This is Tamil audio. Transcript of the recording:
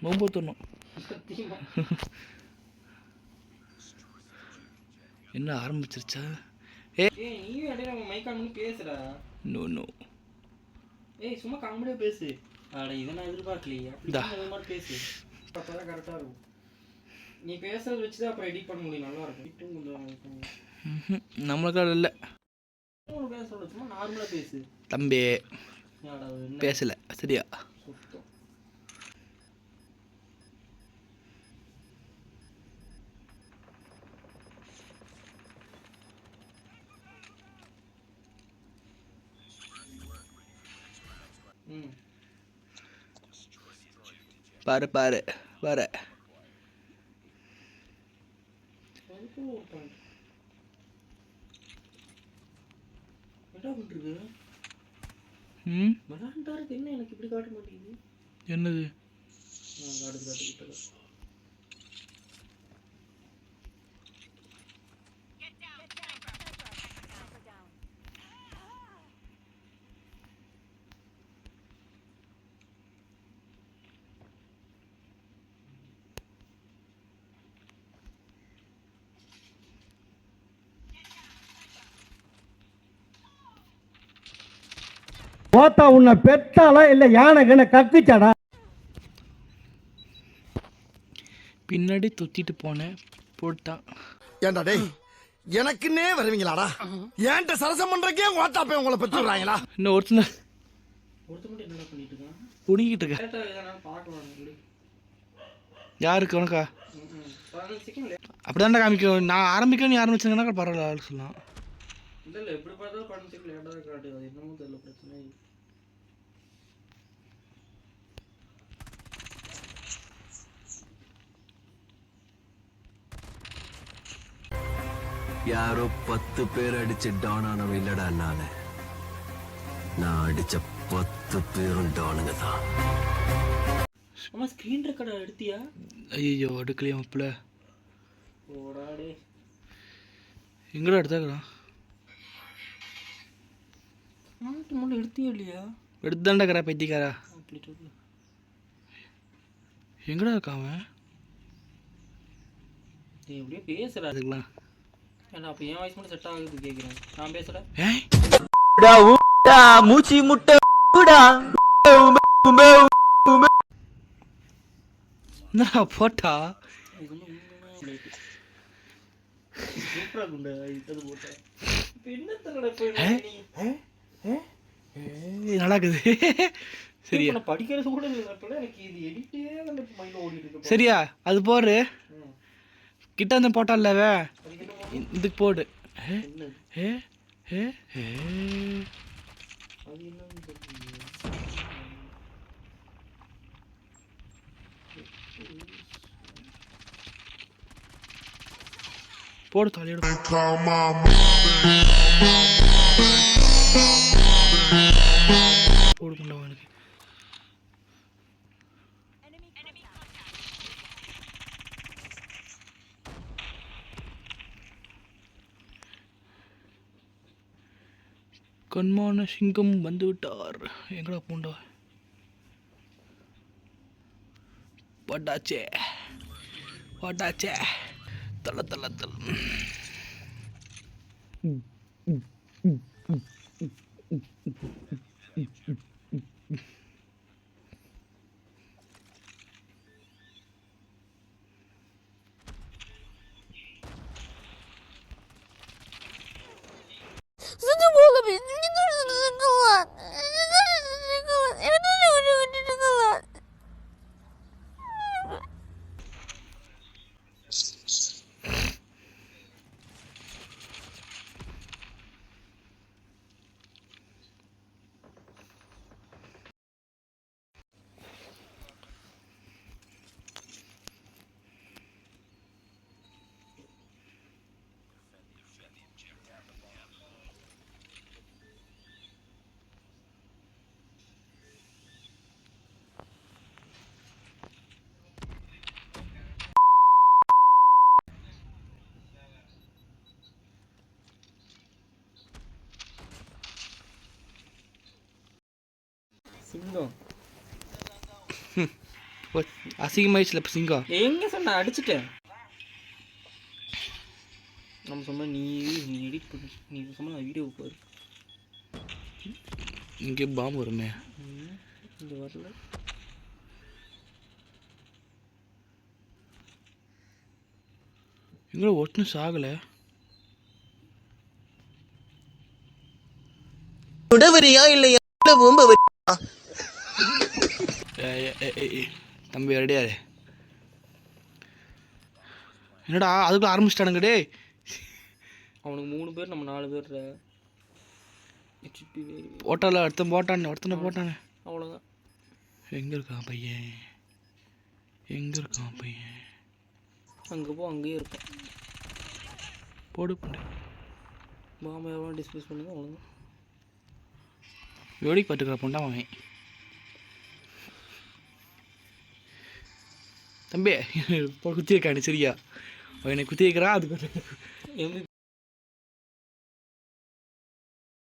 ரொம்ப தோணும். என்ன ஆரம்பிச்சிருச்சா? நீயும் இடையில மைக் ஆன் பண்ணி பேசுடா. நோ சும்மா காமெடியா பேசு. அட இதை நான் எதிர்பார்க்கலையே. அப்படி மாதிரி பேசு, அப்பதான் கரெக்டா இருக்கும். நீ பேசுறது வச்சுதான் அப்புறம் எடிட் பண்ண முடியும், நல்லா இருக்கும். நம்மளுக்கு இல்லை. பேச சும்மா நார்மலா பேசு தம்பி. பேசல சரியா? பாரு பாரு வர என்ன எனக்கு இப்படி காட்ட மாட்டேங்குது. என்னது? போத்தா உன்னை பெத்தாளா இல்ல யானை கக்குச்சாடா? பின்னாடி துத்திட்டு போனேன் போட்டான். ஏண்டா டேய், எனக்குன்னே வருவீங்களாடா? ஏன்ட்ட சரசம் பண்றக்கே ஓட்டா போய் உங்களை பெற்றுறாங்களா? இன்னும் ஒருத்தன என்ன பண்ணிட்டு இருக்கான்? புடிங்கிட்டு இருக்க. யாருக்கு? உனக்கா? அப்படிதான்டா காமிக்கும். நான் ஆரம்பிக்கணும், நீ ஆரம்பிச்சாங்கன்னா பரவாயில்ல சொல்லலாம். இல்ல எப்படி பார்த்தாலும் படத்துக்கு லேட்டா காட்டு. அது என்னமோ தெரியல, பிரச்சனை. யாரோ 10 பேர் அடிச்சு டவுன் ஆனவன் இல்லடா. நான் அடிச்ச 10 பேரும் டவுனுங்க தான். சும்மா ஸ்கிரீன் ரெக்கார்டர் எடுத்தியா? ஐயோ எடுக்கலையா மாப்பிள்ள? ஓடாடே. எங்கடா எடுத்தாக்கடா? முன்னாடி எடுத்தியா இல்லையா? எடுத்தாண்டாக்கறா பைத்தியக்காரா. எங்கடா இருக்காம? நீ எப்படியோ பேசுற அதுக்கலாம். ஏன்னா அப்ப என் வாய்ஸ் மட்டும் செட் ஆகுது கேக்குறேன். நான் பேசுறேன். மூச்சி முட்டை போட்டா நடக்குது. சரியா? படிக்கிறது கூட எனக்கு இது எடிட்டே மைண்ட்ல ஓடிட்டு இருக்கு. சரியா? அது போடு. கிட்ட வந்து போட்டான்லவே இதுக்கு போடு. போடு தலையோட போடு பண்ணவனுக்கு. கண்மான சிங்கம் வந்து விட்டார். எங்கடா பூண்டா? பட்டாச்சே பட்டாச்சே தல தல தல. Что было, блин? Мне нужен шоколад. Мне нужен шоколад. Я тоже хочу шоколад. சிங்கம் அசிங்கமாயிடுச்சுல இப்போ சிங்கம். எங்கே சொன்ன அடிச்சிட்டேன். நம்ம சொன்ன நீ எடிட் பண்ணு, நீ சொன்ன வீடியோ பாரு. இங்கே பாம்பு வருமே. இங்கே வரல. எங்கே ஒட்டுன்னு சாகலை. உடவரியா இல்லையா தம்பி ரெடியாரு. என்னடா அதுக்குள்ள ஆரம்பிச்சிட்டானுங்க டே. அவனுக்கு 3 பேர், நம்ம 4 பேர். போட்டால ஒருத்தனை போட்டானே. அவ்வளோதான். எங்கே இருக்கான் பையன்? அங்கே போ, அங்கேயே இருப்பான். போடு பண்ணு. மாமா எவ்வளோ டிஸ்பிளேஸ் பண்ணுங்க, அவ்வளோதான். வேடிக்கை பார்த்துக்கிற பொண்டா அவன். தம்பி குத்தி வைக்கானு சரியா? அவனை குத்தி வைக்கிறான். அதுக்கு